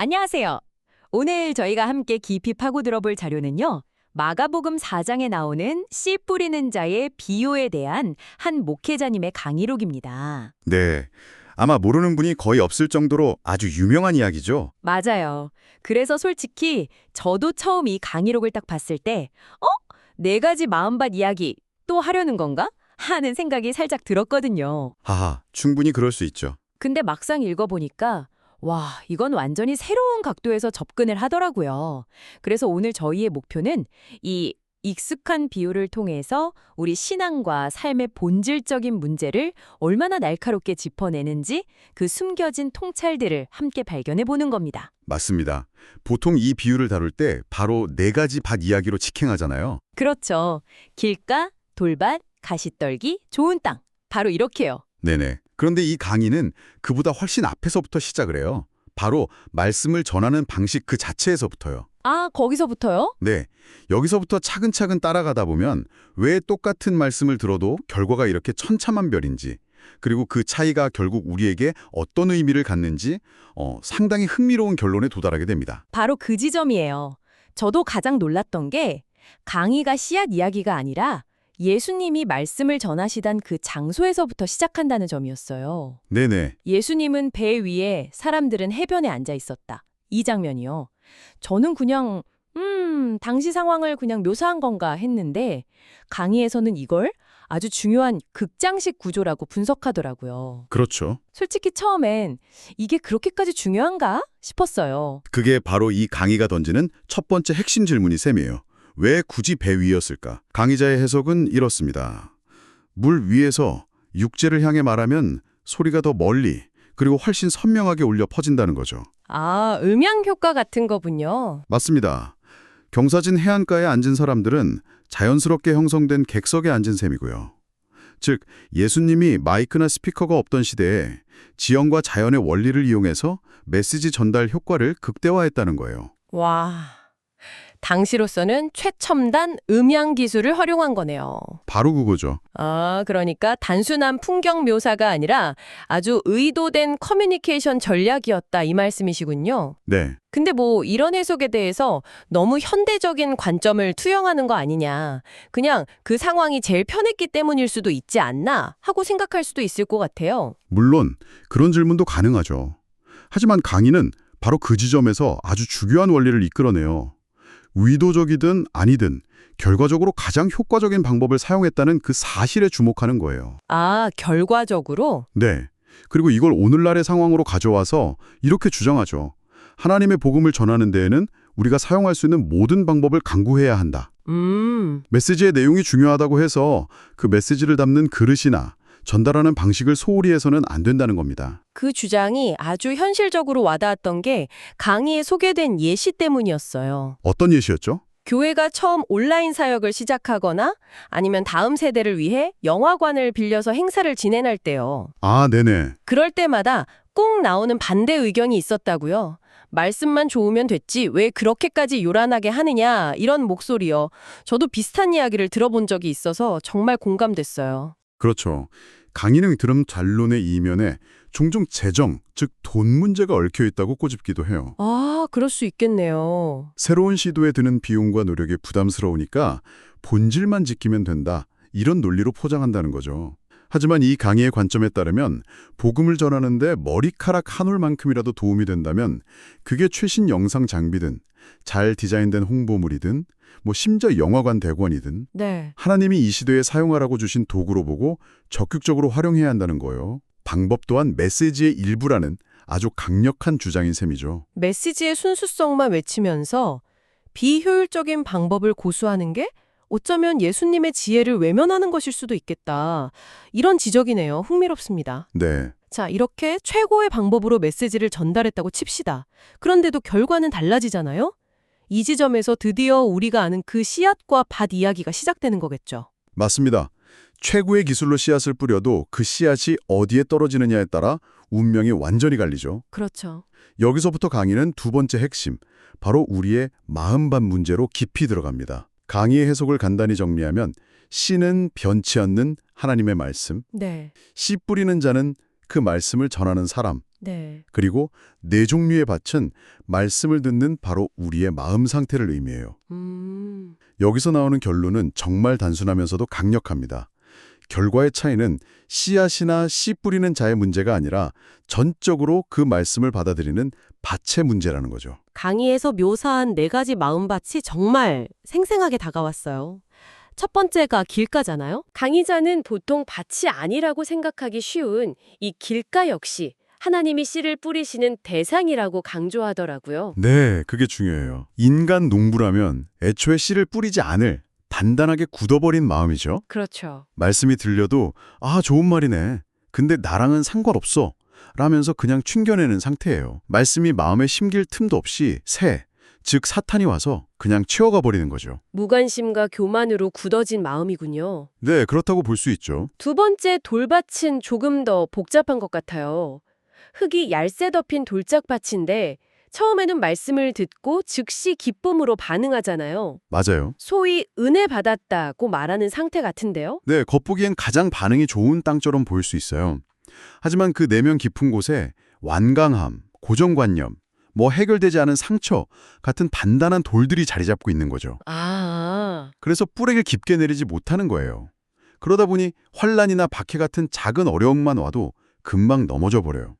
안녕하세요. 오늘 저희가 함께 깊이 파고 들어볼 자료는요. 마가복음 4장에 나오는 씨 뿌리는 자의 비유에 대한 한 목회자님의 강의록입니다. 네, 아마 모르는 분이 거의 없을 정도로 아주 유명한 이야기죠. 맞아요. 그래서 솔직히 저도 처음 이 강의록을 딱 봤을 때 네 가지 마음밭 이야기 또 하려는 건가? 하는 생각이 살짝 들었거든요. 하하, 충분히 그럴 수 있죠. 근데 막상 읽어보니까 와, 이건 완전히 새로운 각도에서 접근을 하더라고요. 그래서 오늘 저희의 목표는 이 익숙한 비유를 통해서 우리 신앙과 삶의 본질적인 문제를 얼마나 날카롭게 짚어내는지 그 숨겨진 통찰들을 함께 발견해 보는 겁니다. 맞습니다. 보통 이 비유를 다룰 때 바로 네 가지 밭 이야기로 직행하잖아요. 그렇죠. 길가, 돌밭, 가시떨기, 좋은 땅. 바로 이렇게요. 네네. 그런데 이 강의는 그보다 훨씬 앞에서부터 시작을 해요. 바로 말씀을 전하는 방식 그 자체에서부터요. 아, 거기서부터요? 네, 여기서부터 차근차근 따라가다 보면 왜 똑같은 말씀을 들어도 결과가 이렇게 천차만별인지, 그리고 그 차이가 결국 우리에게 어떤 의미를 갖는지 상당히 흥미로운 결론에 도달하게 됩니다. 바로 그 지점이에요. 저도 가장 놀랐던 게 강의가 씨앗 이야기가 아니라 예수님이 말씀을 전하시던 그 장소에서부터 시작한다는 점이었어요. 네네. 예수님은 배 위에, 사람들은 해변에 앉아 있었다. 이 장면이요. 저는 그냥 당시 상황을 그냥 묘사한 건가 했는데 강의에서는 이걸 아주 중요한 극장식 구조라고 분석하더라고요. 그렇죠. 솔직히 처음엔 이게 그렇게까지 중요한가 싶었어요. 그게 바로 이 강의가 던지는 첫 번째 핵심 질문이 셈이에요. 왜 굳이 배 위였을까? 강의자의 해석은 이렇습니다. 물 위에서 육지를 향해 말하면 소리가 더 멀리 그리고 훨씬 선명하게 울려 퍼진다는 거죠. 아, 음향 효과 같은 거군요. 맞습니다. 경사진 해안가에 앉은 사람들은 자연스럽게 형성된 객석에 앉은 셈이고요. 즉, 예수님이 마이크나 스피커가 없던 시대에 지형과 자연의 원리를 이용해서 메시지 전달 효과를 극대화했다는 거예요. 와, 당시로서는 최첨단 음향 기술을 활용한 거네요. 바로 그거죠. 아, 그러니까 단순한 풍경 묘사가 아니라 아주 의도된 커뮤니케이션 전략이었다 이 말씀이시군요. 네. 근데 뭐 이런 해석에 대해서 너무 현대적인 관점을 투영하는 거 아니냐. 그냥 그 상황이 제일 편했기 때문일 수도 있지 않나 하고 생각할 수도 있을 것 같아요. 물론 그런 질문도 가능하죠. 하지만 강의는 바로 그 지점에서 아주 중요한 원리를 이끌어내요. 의도적이든 아니든 결과적으로 가장 효과적인 방법을 사용했다는 그 사실에 주목하는 거예요. 아, 결과적으로? 네. 그리고 이걸 오늘날의 상황으로 가져와서 이렇게 주장하죠. 하나님의 복음을 전하는 데에는 우리가 사용할 수 있는 모든 방법을 강구해야 한다. 메시지의 내용이 중요하다고 해서 그 메시지를 담는 그릇이나 전달하는 방식을 소홀히 해서는 안 된다는 겁니다. 그 주장이 아주 현실적으로 와닿았던 게 강의에 소개된 예시 때문이었어요. 어떤 예시였죠? 교회가 처음 온라인 사역을 시작하거나 아니면 다음 세대를 위해 영화관을 빌려서 행사를 진행할 때요. 아, 네네. 그럴 때마다 꼭 나오는 반대 의견이 있었다고요. 말씀만 좋으면 됐지 왜 그렇게까지 요란하게 하느냐 이런 목소리요. 저도 비슷한 이야기를 들어본 적이 있어서 정말 공감됐어요. 그렇죠. 강의는 들음 잔론의 이면에 종종 재정, 즉 돈 문제가 얽혀 있다고 꼬집기도 해요. 아, 그럴 수 있겠네요. 새로운 시도에 드는 비용과 노력이 부담스러우니까 본질만 지키면 된다. 이런 논리로 포장한다는 거죠. 하지만 이 강의의 관점에 따르면 복음을 전하는데 머리카락 한 올만큼이라도 도움이 된다면 그게 최신 영상 장비든 잘 디자인된 홍보물이든 심지어 영화관 대관이든 네. 하나님이 이 시대에 사용하라고 주신 도구로 보고 적극적으로 활용해야 한다는 거예요. 방법 또한 메시지의 일부라는 아주 강력한 주장인 셈이죠. 메시지의 순수성만 외치면서 비효율적인 방법을 고수하는 게 어쩌면 예수님의 지혜를 외면하는 것일 수도 있겠다. 이런 지적이네요. 흥미롭습니다. 네. 자, 이렇게 최고의 방법으로 메시지를 전달했다고 칩시다. 그런데도 결과는 달라지잖아요? 이 지점에서 드디어 우리가 아는 그 씨앗과 밭 이야기가 시작되는 거겠죠. 맞습니다. 최고의 기술로 씨앗을 뿌려도 그 씨앗이 어디에 떨어지느냐에 따라 운명이 완전히 갈리죠. 그렇죠. 여기서부터 강의는 두 번째 핵심, 바로 우리의 마음밭 문제로 깊이 들어갑니다. 강의의 해석을 간단히 정리하면 씨는 변치 않는 하나님의 말씀, 네. 씨 뿌리는 자는 그 말씀을 전하는 사람, 네. 그리고 네 종류의 밭은 말씀을 듣는 바로 우리의 마음 상태를 의미해요. 여기서 나오는 결론은 정말 단순하면서도 강력합니다. 결과의 차이는 씨앗이나 씨 뿌리는 자의 문제가 아니라 전적으로 그 말씀을 받아들이는 밭의 문제라는 거죠. 강의에서 묘사한 네 가지 마음밭이 정말 생생하게 다가왔어요. 첫 번째가 길가잖아요. 강의자는 보통 밭이 아니라고 생각하기 쉬운 이 길가 역시 하나님이 씨를 뿌리시는 대상이라고 강조하더라고요. 네, 그게 중요해요. 인간 농부라면 애초에 씨를 뿌리지 않을 단단하게 굳어버린 마음이죠. 그렇죠. 말씀이 들려도 아, 좋은 말이네. 근데 나랑은 상관없어. 라면서 그냥 충겨내는 상태예요. 말씀이 마음에 심길 틈도 없이 즉 사탄이 와서 그냥 채워가 버리는 거죠. 무관심과 교만으로 굳어진 마음이군요. 네, 그렇다고 볼 수 있죠. 두 번째 돌밭은 조금 더 복잡한 것 같아요. 흙이 얄새 덮인 돌짝밭인데 처음에는 말씀을 듣고 즉시 기쁨으로 반응하잖아요. 맞아요. 소위 은혜 받았다고 말하는 상태 같은데요. 네, 겉보기엔 가장 반응이 좋은 땅처럼 보일 수 있어요. 하지만 그 내면 깊은 곳에 완강함, 고정관념, 해결되지 않은 상처 같은 단단한 돌들이 자리 잡고 있는 거죠. 그래서 뿌리를 깊게 내리지 못하는 거예요. 그러다 보니 환란이나 박해 같은 작은 어려움만 와도 금방 넘어져 버려요.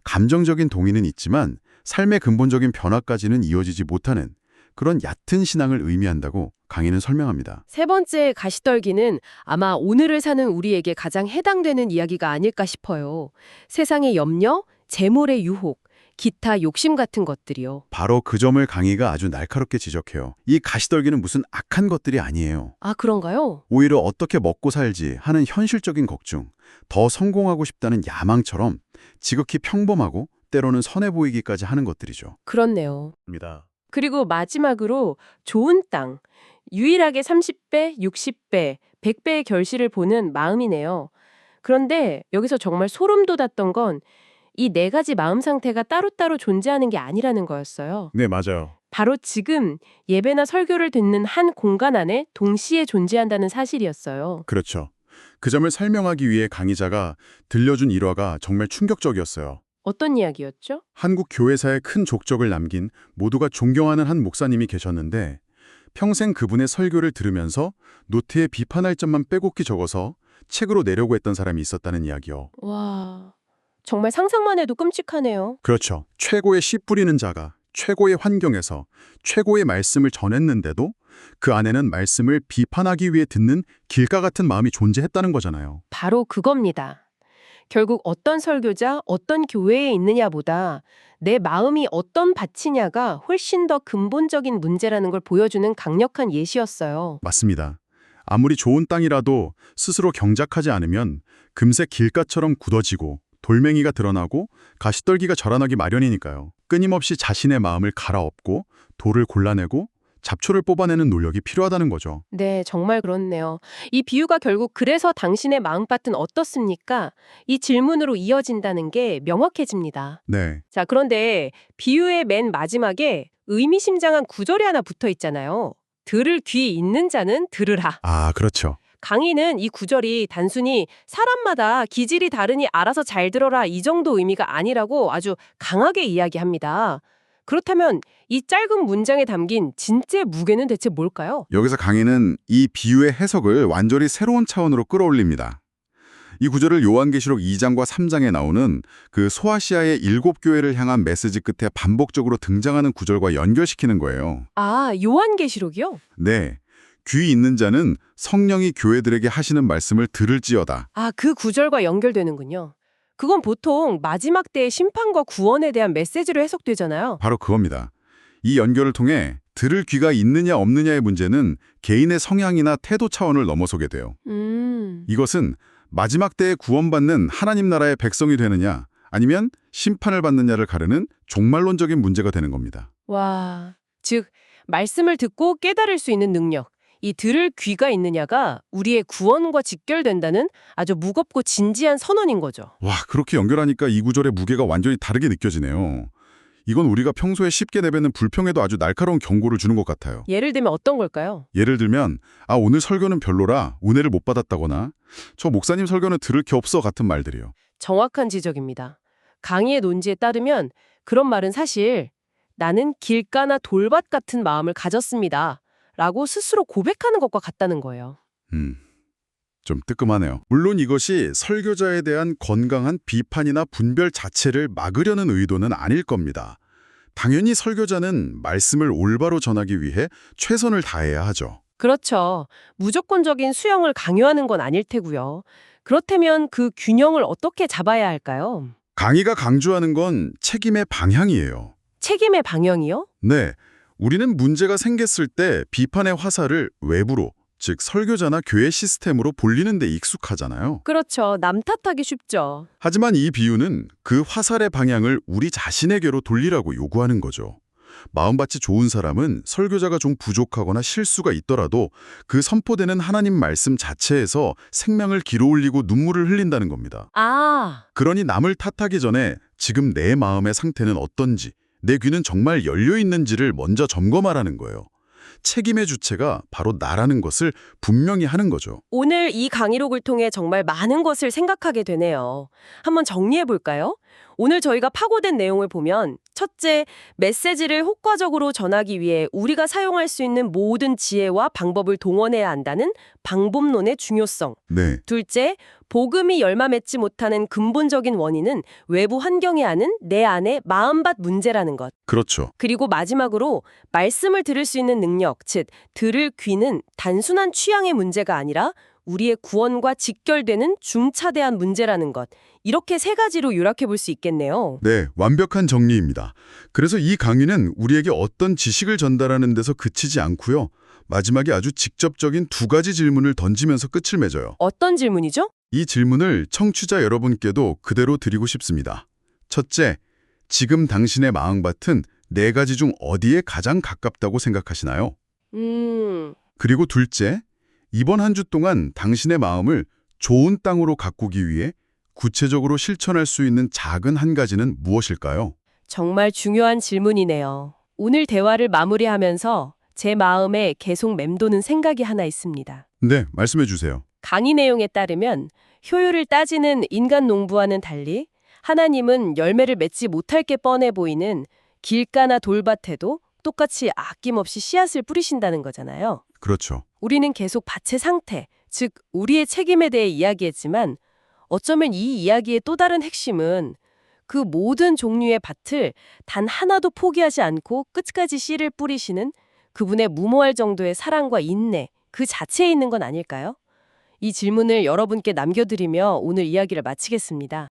감정적인 동의는 있지만 삶의 근본적인 변화까지는 이어지지 못하는 그런 얕은 신앙을 의미한다고 강의는 설명합니다. 세 번째 가시떨기는 아마 오늘을 사는 우리에게 가장 해당되는 이야기가 아닐까 싶어요. 세상의 염려, 재물의 유혹, 기타 욕심 같은 것들이요. 바로 그 점을 강의가 아주 날카롭게 지적해요. 이 가시떨기는 무슨 악한 것들이 아니에요. 아, 그런가요? 오히려 어떻게 먹고 살지 하는 현실적인 걱정, 더 성공하고 싶다는 야망처럼 지극히 평범하고 때로는 선해 보이기까지 하는 것들이죠. 그렇네요. 입니다. 그리고 마지막으로 좋은 땅, 유일하게 30배, 60배, 100배의 결실을 보는 마음이네요. 그런데 여기서 정말 소름 돋았던 건 이 네 가지 마음 상태가 따로따로 존재하는 게 아니라는 거였어요. 네, 맞아요. 바로 지금 예배나 설교를 듣는 한 공간 안에 동시에 존재한다는 사실이었어요. 그렇죠. 그 점을 설명하기 위해 강의자가 들려준 일화가 정말 충격적이었어요. 어떤 이야기였죠? 한국 교회사에 큰 족적을 남긴 모두가 존경하는 한 목사님이 계셨는데 평생 그분의 설교를 들으면서 노트에 비판할 점만 빼곡히 적어서 책으로 내려고 했던 사람이 있었다는 이야기요. 와, 정말 상상만 해도 끔찍하네요. 그렇죠. 최고의 씨 뿌리는 자가 최고의 환경에서 최고의 말씀을 전했는데도 그 안에는 말씀을 비판하기 위해 듣는 길가 같은 마음이 존재했다는 거잖아요. 바로 그겁니다. 결국 어떤 설교자, 어떤 교회에 있느냐보다 내 마음이 어떤 밭이냐가 훨씬 더 근본적인 문제라는 걸 보여주는 강력한 예시였어요. 맞습니다. 아무리 좋은 땅이라도 스스로 경작하지 않으면 금세 길가처럼 굳어지고 돌멩이가 드러나고 가시떨기가 자라나기 마련이니까요. 끊임없이 자신의 마음을 갈아엎고 돌을 골라내고 잡초를 뽑아내는 노력이 필요하다는 거죠. 네, 정말 그렇네요. 이 비유가 결국 그래서 당신의 마음밭은 어떻습니까? 이 질문으로 이어진다는 게 명확해집니다. 네, 자, 그런데 비유의 맨 마지막에 의미심장한 구절이 하나 붙어 있잖아요. 들을 귀 있는 자는 들으라. 아, 그렇죠. 강의는 이 구절이 단순히 사람마다 기질이 다르니 알아서 잘 들어라 이 정도 의미가 아니라고 아주 강하게 이야기합니다. 그렇다면 이 짧은 문장에 담긴 진짜 무게는 대체 뭘까요? 여기서 강의는 이 비유의 해석을 완전히 새로운 차원으로 끌어올립니다. 이 구절을 요한계시록 2장과 3장에 나오는 그 소아시아의 7교회를 향한 메시지 끝에 반복적으로 등장하는 구절과 연결시키는 거예요. 아, 요한계시록이요? 네, 귀 있는 자는 성령이 교회들에게 하시는 말씀을 들을지어다. 아, 그 구절과 연결되는군요. 그건 보통 마지막 때의 심판과 구원에 대한 메시지로 해석되잖아요. 바로 그겁니다. 이 연결을 통해 들을 귀가 있느냐 없느냐의 문제는 개인의 성향이나 태도 차원을 넘어서게 돼요. 이것은 마지막 때에 구원받는 하나님 나라의 백성이 되느냐 아니면 심판을 받느냐를 가르는 종말론적인 문제가 되는 겁니다. 와, 즉 말씀을 듣고 깨달을 수 있는 능력, 이 들을 귀가 있느냐가 우리의 구원과 직결된다는 아주 무겁고 진지한 선언인 거죠. 와, 그렇게 연결하니까 이 구절의 무게가 완전히 다르게 느껴지네요. 이건 우리가 평소에 쉽게 내뱉는 불평에도 아주 날카로운 경고를 주는 것 같아요. 예를 들면 어떤 걸까요? 예를 들면 오늘 설교는 별로라 은혜를 못 받았다거나 저 목사님 설교는 들을 게 없어 같은 말들이요. 정확한 지적입니다. 강의의 논지에 따르면 그런 말은 사실 나는 길가나 돌밭 같은 마음을 가졌습니다. 라고 스스로 고백하는 것과 같다는 거예요. 좀 뜨끔하네요. 물론 이것이 설교자에 대한 건강한 비판이나 분별 자체를 막으려는 의도는 아닐 겁니다. 당연히 설교자는 말씀을 올바로 전하기 위해 최선을 다해야 하죠. 그렇죠. 무조건적인 수용을 강요하는 건 아닐 테고요. 그렇다면 그 균형을 어떻게 잡아야 할까요? 강의가 강조하는 건 책임의 방향이에요. 책임의 방향이요? 네, 우리는 문제가 생겼을 때 비판의 화살을 외부로, 즉 설교자나 교회 시스템으로 돌리는 데 익숙하잖아요. 그렇죠. 남 탓하기 쉽죠. 하지만 이 비유는 그 화살의 방향을 우리 자신에게로 돌리라고 요구하는 거죠. 마음밭이 좋은 사람은 설교자가 좀 부족하거나 실수가 있더라도 그 선포되는 하나님 말씀 자체에서 생명을 길어올리고 눈물을 흘린다는 겁니다. 아, 그러니 남을 탓하기 전에 지금 내 마음의 상태는 어떤지, 내 귀는 정말 열려 있는지를 먼저 점검하라는 거예요. 책임의 주체가 바로 나라는 것을 분명히 하는 거죠. 오늘 이 강의록을 통해 정말 많은 것을 생각하게 되네요. 한번 정리해 볼까요? 오늘 저희가 파고든 내용을 보면 첫째, 메시지를 효과적으로 전하기 위해 우리가 사용할 수 있는 모든 지혜와 방법을 동원해야 한다는 방법론의 중요성. 네, 둘째, 복음이 열마 맺지 못하는 근본적인 원인은 외부 환경에 아는 내 안의 마음밭 문제라는 것. 그렇죠. 그리고 마지막으로 말씀을 들을 수 있는 능력, 즉 들을 귀는 단순한 취향의 문제가 아니라 우리의 구원과 직결되는 중차대한 문제라는 것. 이렇게 세 가지로 요약해 볼 수 있겠네요. 네, 완벽한 정리입니다. 그래서 이 강의는 우리에게 어떤 지식을 전달하는 데서 그치지 않고요. 마지막에 아주 직접적인 두 가지 질문을 던지면서 끝을 맺어요. 어떤 질문이죠? 이 질문을 청취자 여러분께도 그대로 드리고 싶습니다. 첫째, 지금 당신의 마음밭은 네 가지 중 어디에 가장 가깝다고 생각하시나요? 그리고 둘째, 이번 한 주 동안 당신의 마음을 좋은 땅으로 가꾸기 위해 구체적으로 실천할 수 있는 작은 한 가지는 무엇일까요? 정말 중요한 질문이네요. 오늘 대화를 마무리하면서 제 마음에 계속 맴도는 생각이 하나 있습니다. 네, 말씀해 주세요. 강의 내용에 따르면 효율을 따지는 인간 농부와는 달리 하나님은 열매를 맺지 못할 게 뻔해 보이는 길가나 돌밭에도 똑같이 아낌없이 씨앗을 뿌리신다는 거잖아요. 그렇죠. 우리는 계속 밭의 상태, 즉 우리의 책임에 대해 이야기했지만 어쩌면 이 이야기의 또 다른 핵심은 그 모든 종류의 밭을 단 하나도 포기하지 않고 끝까지 씨를 뿌리시는 그분의 무모할 정도의 사랑과 인내, 그 자체에 있는 건 아닐까요? 이 질문을 여러분께 남겨드리며 오늘 이야기를 마치겠습니다.